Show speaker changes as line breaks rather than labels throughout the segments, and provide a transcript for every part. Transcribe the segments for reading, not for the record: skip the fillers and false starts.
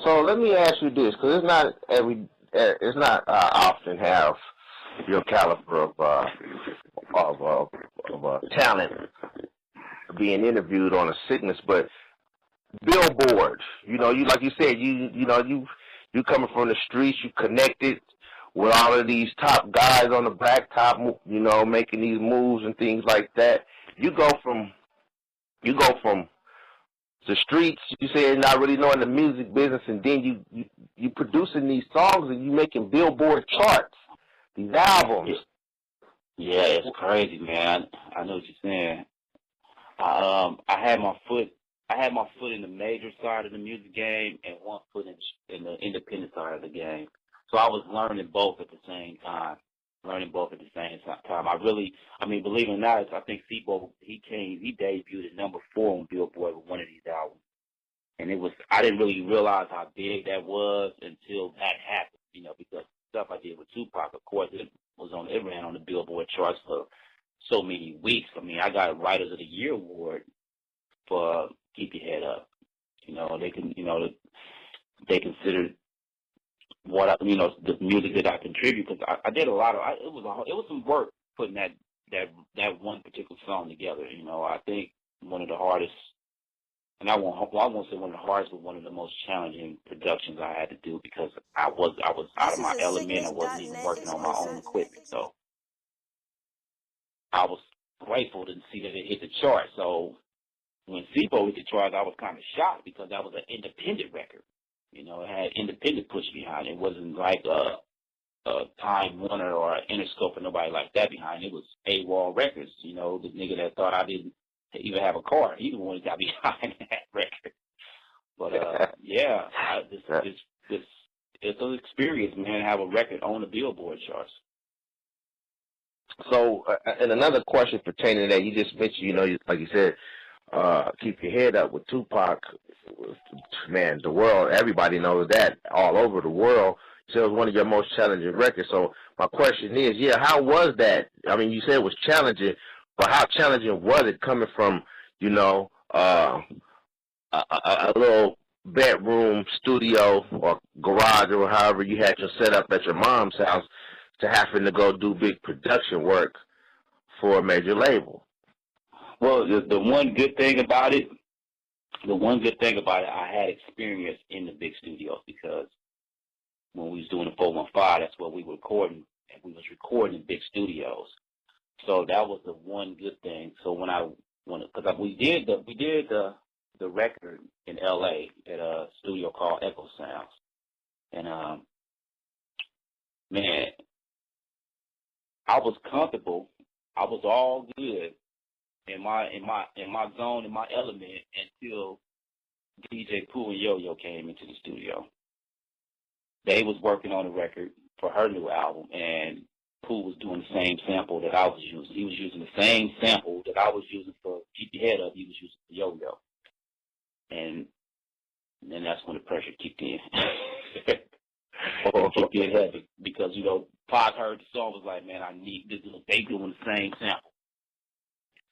So let me ask you this, because it's not often have your caliber of talent being interviewed on a sickness, but Billboard, you know, you like you said, you coming from the streets, you connected with all of these top guys on the blacktop, you know, making these moves and things like that. You go from the streets, you say not really knowing the music business, and then you producing these songs and you making Billboard charts, these albums.
Yeah, it's crazy, man. I know what you're saying. I had my foot in the major side of the music game and one foot in the independent side of the game. So I was learning both at the same time. Believe it or not, I think Sibo, he debuted at number 4 on Billboard with one of these albums. And I didn't really realize how big that was until that happened, you know, because stuff I did with Tupac, of course, it ran on the Billboard charts for so many weeks. I mean, I got a Writers of the Year award for Keep Your Head Up. You know, they considered the music that I contribute, because I did a lot of, it was some work putting that one particular song together. You know, I think one of the hardest, and I won't say one of the hardest, but one of the most challenging productions I had to do, because I was out of my element. I wasn't even working on my own equipment. So I was grateful to see that it hit the chart. So when Sibo hit the charts, I was kind of shocked, because that was an independent record. You know, it had independent push behind it. It wasn't like a Time Warner or Interscope or nobody like that behind it. It was AWOL Records. You know, the nigga that thought I didn't even have a car, he the one that got behind that record. But it's an experience, man, to have a record on the Billboard charts.
So, and another question pertaining to that, you just mentioned, you know, like you said, Keep Your Head Up with Tupac. Man, the world, everybody knows that all over the world. So it was one of your most challenging records. So my question is, how was that? I mean, you said it was challenging, but how challenging was it coming from, you know, a little bedroom studio or garage or however you had your setup at your mom's house to having to go do big production work for a major label?
Well, the one good thing about it, I had experience in the big studios, because when we was doing the 415, that's where we were recording, and we was recording in big studios. So that was the one good thing. So because we did the record in L.A. at a studio called Echo Sounds, and man, I was comfortable. I was all good in my zone, in my element, until DJ Pooh and Yo-Yo came into the studio. They was working on a record for her new album, and Pooh was doing the same sample that I was using. He was using the same sample that I was using for Keep Your Head Up. He was using for Yo-Yo. And then that's when the pressure kicked in. Or kicked in heavy, because, you know, Pac heard the song, was like, man, I need this. They doing the same sample.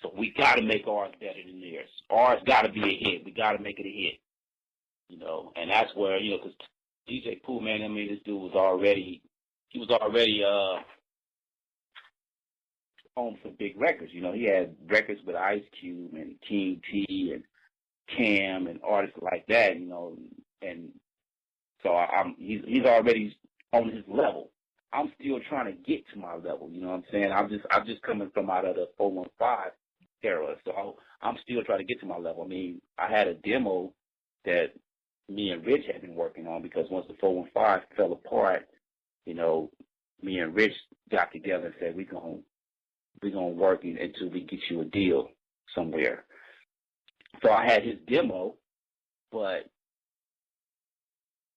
So we got to make ours better than theirs. Ours got to be a hit. We got to make it a hit. You know, and that's where, you know, because DJ Pooh, man, I mean, this dude was already on some big records. You know, he had records with Ice Cube and King T and Cam and artists like that, you know, and so he's already on his level. I'm still trying to get to my level, you know what I'm saying? I'm just coming from out of the 415 era, so I'm still trying to get to my level. I mean, I had a demo that me and Rich had been working on, because once the 415 fell apart, you know, me and Rich got together and said, we're gonna work until we get you a deal somewhere. So I had his demo, but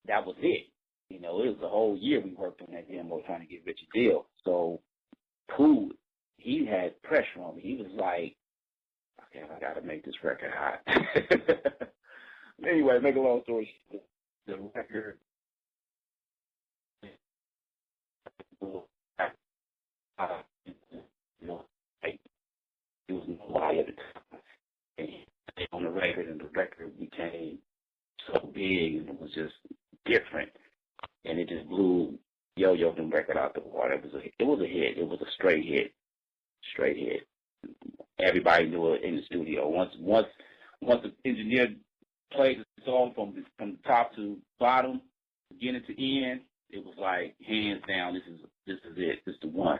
that was it. You know, it was a whole year we worked on that demo trying to get Rich a deal. So Pooh, he had pressure on me. He was like, okay, I got to make this record hot. Anyway, make a long story short, the record, you know, it was nobody at the time. And on the record, and the record became so big, and it was just different, and it just blew Yo-Yo's record out the water. It was a hit. It was a straight hit. Everybody knew it in the studio. Once the engineer played the song from the top to bottom, beginning to end, it was like hands down. This is it. This is the one.